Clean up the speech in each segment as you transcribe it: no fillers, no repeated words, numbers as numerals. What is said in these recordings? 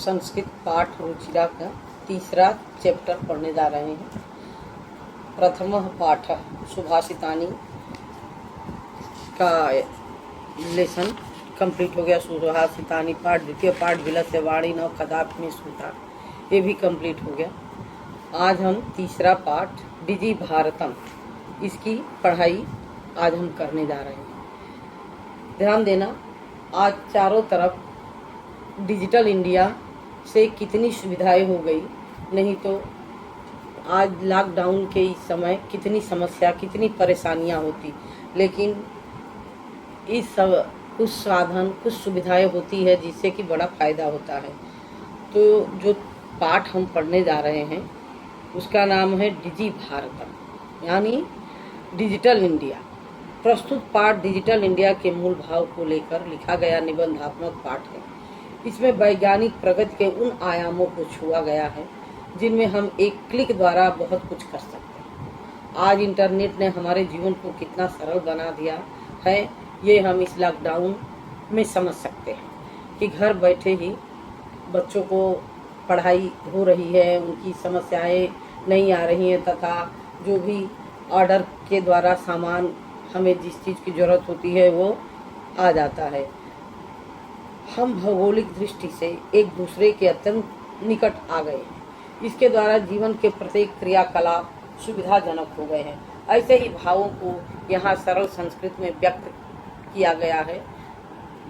संस्कृत पाठ रुचिरा का तीसरा चैप्टर पढ़ने जा रहे हैं। प्रथम पाठ सुभाषितानी का लेसन कंप्लीट हो गया। सुभाषितानी पाठ द्वितीय पाठ विलस्य वाणी न कदापि में सूता, ये भी कंप्लीट हो गया। आज हम तीसरा पाठ डिजी भारतम, इसकी पढ़ाई आज हम करने जा रहे हैं। ध्यान देना, आज चारों तरफ डिजिटल इंडिया से कितनी सुविधाएं हो गई, नहीं तो आज लॉकडाउन के इस समय कितनी समस्या, कितनी परेशानियां होती, लेकिन इस सब कुछ साधन, कुछ सुविधाएं होती है जिससे कि बड़ा फ़ायदा होता है। तो जो पाठ हम पढ़ने जा रहे हैं उसका नाम है डिजी भारतम, यानी डिजिटल इंडिया। प्रस्तुत पाठ डिजिटल इंडिया के मूल भाव को लेकर लिखा गया निबंधात्मक पाठ है। इसमें वैज्ञानिक प्रगति के उन आयामों को छुआ गया है जिनमें हम एक क्लिक द्वारा बहुत कुछ कर सकते हैं। आज इंटरनेट ने हमारे जीवन को कितना सरल बना दिया है, ये हम इस लॉकडाउन में समझ सकते हैं कि घर बैठे ही बच्चों को पढ़ाई हो रही है, उनकी समस्याएं नहीं आ रही हैं, तथा जो भी ऑर्डर के द्वारा सामान हमें जिस चीज़ की ज़रूरत होती है वो आ जाता है। हम भौगोलिक दृष्टि से एक दूसरे के अत्यंत निकट आ गए हैं। इसके द्वारा जीवन के प्रत्येक क्रियाकलाप सुविधाजनक हो गए हैं। ऐसे ही भावों को यहाँ सरल संस्कृत में व्यक्त किया गया है,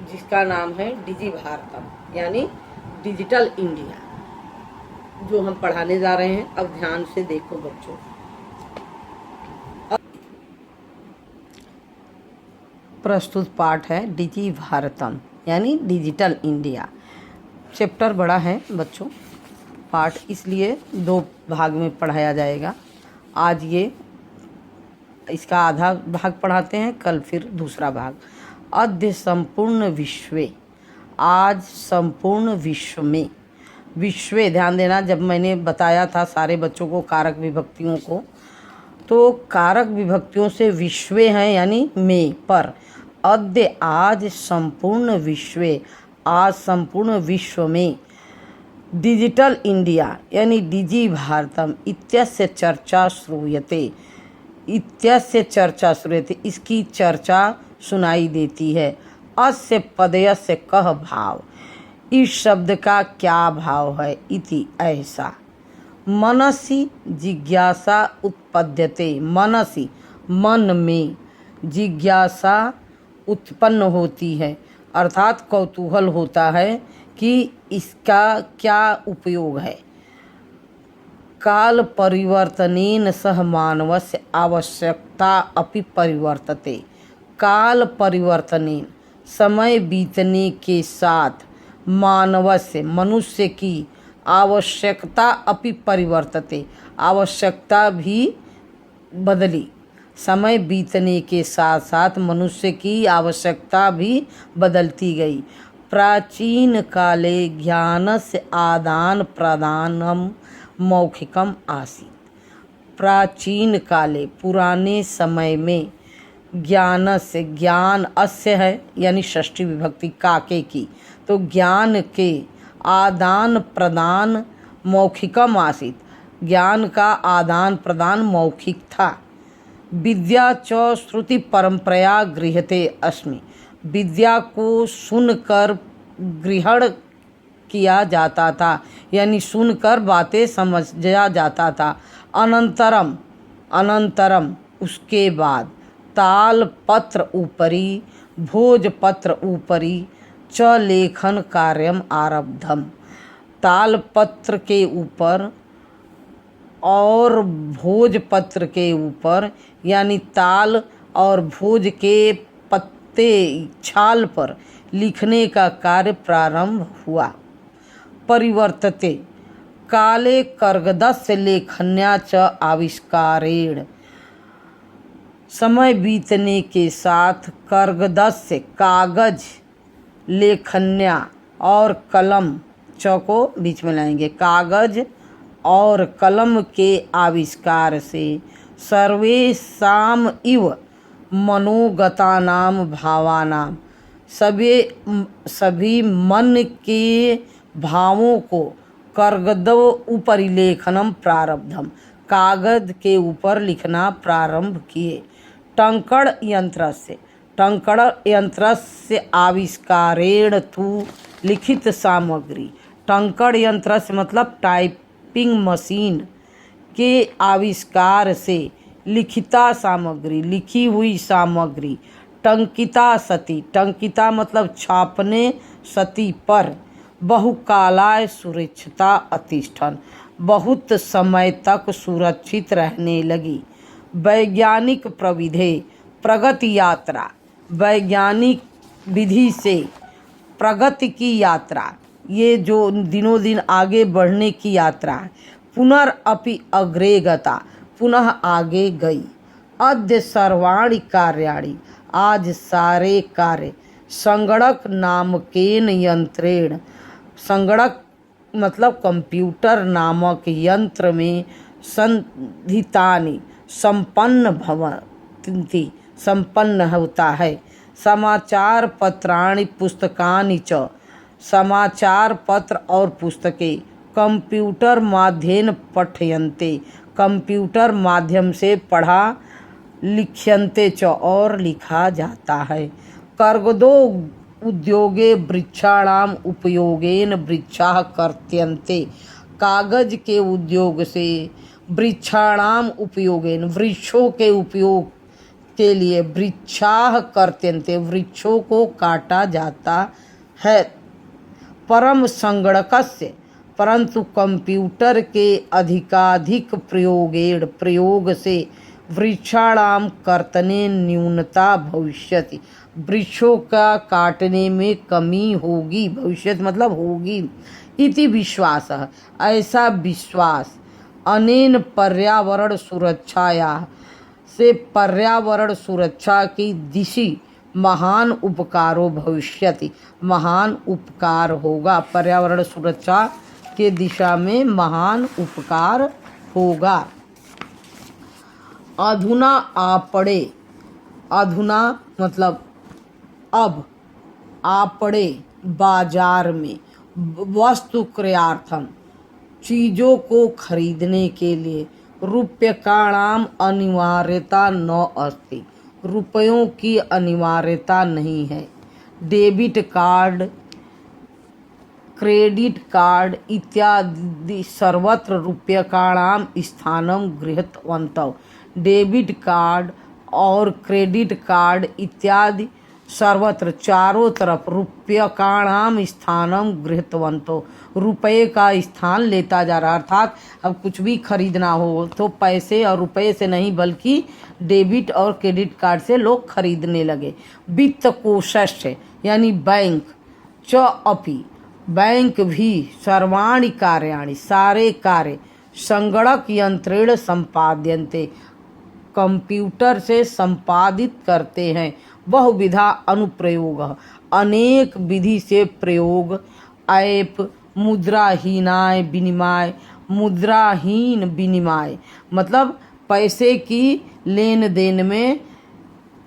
जिसका नाम है डिजी भारतम, यानी डिजिटल इंडिया, जो हम पढ़ाने जा रहे हैं। अब ध्यान से देखो बच्चों। प्रस्तुत पाठ है डिजी भारतम, यानी डिजिटल इंडिया। चैप्टर बड़ा है बच्चों, पाठ इसलिए दो भाग में पढ़ाया जाएगा। आज ये इसका आधा भाग पढ़ाते हैं, कल फिर दूसरा भाग। अद्य संपूर्ण विश्वे, आज संपूर्ण विश्व में। विश्वे, ध्यान देना, जब मैंने बताया था सारे बच्चों को कारक विभक्तियों को, तो कारक विभक्तियों से विश्वे हैं यानी में, पर अद्य आज संपूर्ण विश्वे, आज संपूर्ण विश्व में डिजिटल इंडिया यानी डिजी भारतम इत्यस्य चर्चा श्रूयते, इत्यस्य चर्चा श्रूयते, इसकी चर्चा सुनाई देती है। अस्य पदयस्य कह भाव, इस शब्द का क्या भाव है। इति, ऐसा। मनसि जिज्ञासा उत्पद्यते, मनसि मन में, जिज्ञासा उत्पन्न होती है, अर्थात कौतूहल होता है कि इसका क्या उपयोग है। काल परिवर्तनेन सह मानवस्य आवश्यकता अपि परिवर्तते, काल परिवर्तनेन, समय बीतने के साथ, मानवस्य, मनुष्य की, आवश्यकता अपि परिवर्तते, आवश्यकता भी बदली। समय बीतने के साथ साथ मनुष्य की आवश्यकता भी बदलती गई। प्राचीन काले ज्ञानस्य आदान प्रदानम मौखिकम आसीत्, प्राचीन काले, पुराने समय में, ज्ञानस्य, ज्ञान अस्य है यानी षष्ठी विभक्ति काके की, तो ज्ञान के आदान प्रदान मौखिकम आसीत्, ज्ञान का आदान प्रदान मौखिक था। विद्या च श्रुति परंपराया गृह्यते अस्मि, विद्या को सुनकर ग्रहण किया जाता था, यानी सुनकर बातें समझा जाता था। अनंतरम, अनंतरम, उसके बाद, ताल पत्र ऊपरी, भोजपत्र ऊपरी च लेखन कार्यम आरब्धम, तालपत्र के ऊपर और भोजपत्र के ऊपर, यानी ताल और भोज के पत्ते, छाल पर लिखने का कार्य प्रारंभ हुआ। परिवर्तते, काले कर्गदस्य लेखन्या च आविष्कारेण, समय बीतने के साथ कर्गदस्य, कागज, लेखन्या और कलम, च को बीच में लाएंगे, कागज और कलम के आविष्कार से सर्वेषाम इव मनोगतानाम भावानाम, सभी मन के भावों को कर्गदो उपरि लेखनम प्रारब्धम, कागज के ऊपर लिखना प्रारंभ किए। टंकड़ यंत्र से आविष्कारेण तु लिखित सामग्री। टंकड़ यंत्र से मतलब टाइपिंग मशीन के आविष्कार से लिखिता सामग्री, लिखी हुई सामग्री। टंकिता सती, टंकिता मतलब छापने, सती पर। बहुकालाय सुरक्षिता अतिष्ठन, बहुत समय तक सुरक्षित रहने लगी। वैज्ञानिक प्रविधे प्रगति यात्रा, वैज्ञानिक विधि से प्रगति की यात्रा, ये जो दिनों दिन आगे बढ़ने की यात्रा है। पुनरअपि अग्रे गता, पुनः आगे गई। अद्य सर्वाणि कार्याणि, आज सारे कार्य। संगणक नामकेन यंत्रेण, संगणक मतलब कंप्यूटर नामक यंत्र में संधितानि संपन्न भवन्ति, संपन्न होता है। समाचार पत्राणि पुस्तकानि च, समाचार पत्र और पुस्तकें। कंप्यूटर माध्येन पठयन्ते, कंप्यूटर माध्यम से पढ़ा, लिख्यन्ते च और लिखा जाता है। कर्गदो उद्योगे वृक्षाणाम उपयोगेन वृक्षाः कर्त्यन्ते, कागज के उद्योग से वृक्षाणाम उपयोगेन, वृक्षों के उपयोग के लिए वृक्षाः कर्त्यन्ते, वृक्षों को काटा जाता है। परम संगणकस्य, परंतु कंप्यूटर के अधिकाधिक प्रयोग से वृक्षाणाम कर्तने न्यूनता भविष्यति, वृक्षों का काटने में कमी होगी। भविष्य मतलब होगी। इति विश्वासः, ऐसा विश्वास। अनेन पर्यावरण सुरक्षाया, से पर्यावरण सुरक्षा की दिशि महान उपकारो भविष्यति, महान उपकार होगा। पर्यावरण सुरक्षा के दिशा में महान उपकार होगा। अधुना आपड़े, अधुना मतलब अब, आपड़े बाजार में। वस्तु क्रयार्थम, चीज़ों को खरीदने के लिए। रूप्यकाणाम अनिवार्यता न अस्ति, रुपयों की अनिवार्यता नहीं है। डेबिट कार्ड, क्रेडिट कार्ड इत्यादि सर्वत्र रूप्यकाणाम स्थानं गृहीतवन्तौ। डेबिट कार्ड और क्रेडिट कार्ड इत्यादि सर्वत्र, चारों तरफ रूप्यकाणाम स्थानं गृहीतवन्तौ, रुपये का स्थान लेता जा रहा। अर्थात अब कुछ भी खरीदना हो तो पैसे और रुपये से नहीं बल्कि डेबिट और क्रेडिट कार्ड से लोग खरीदने लगे। वित्त कोशस्य यानी बैंक, च अपि बैंक भी, सर्वाणि कार्याणि सारे कार्य, संगणक यंत्रेण संपाद्यन्ते कंप्यूटर से संपादित करते हैं। बहुविधा अनुप्रयोग, अनेक विधि से प्रयोग। ऐप मुद्राहीनाय विनिमय, मुद्राहीन विनिमय मतलब पैसे की लेन देन में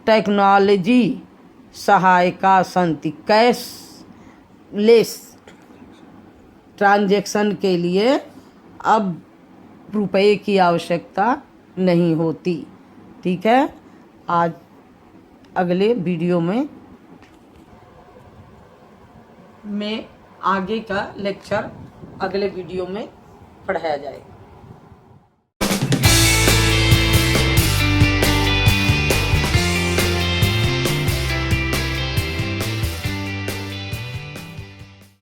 टेक्नोलॉजी सहायका संति, कैशलेस ट्रांजैक्शन के लिए अब रुपए की आवश्यकता नहीं होती। ठीक है, आज अगले वीडियो में आगे का लेक्चर अगले वीडियो में पढ़ाया जाएगा।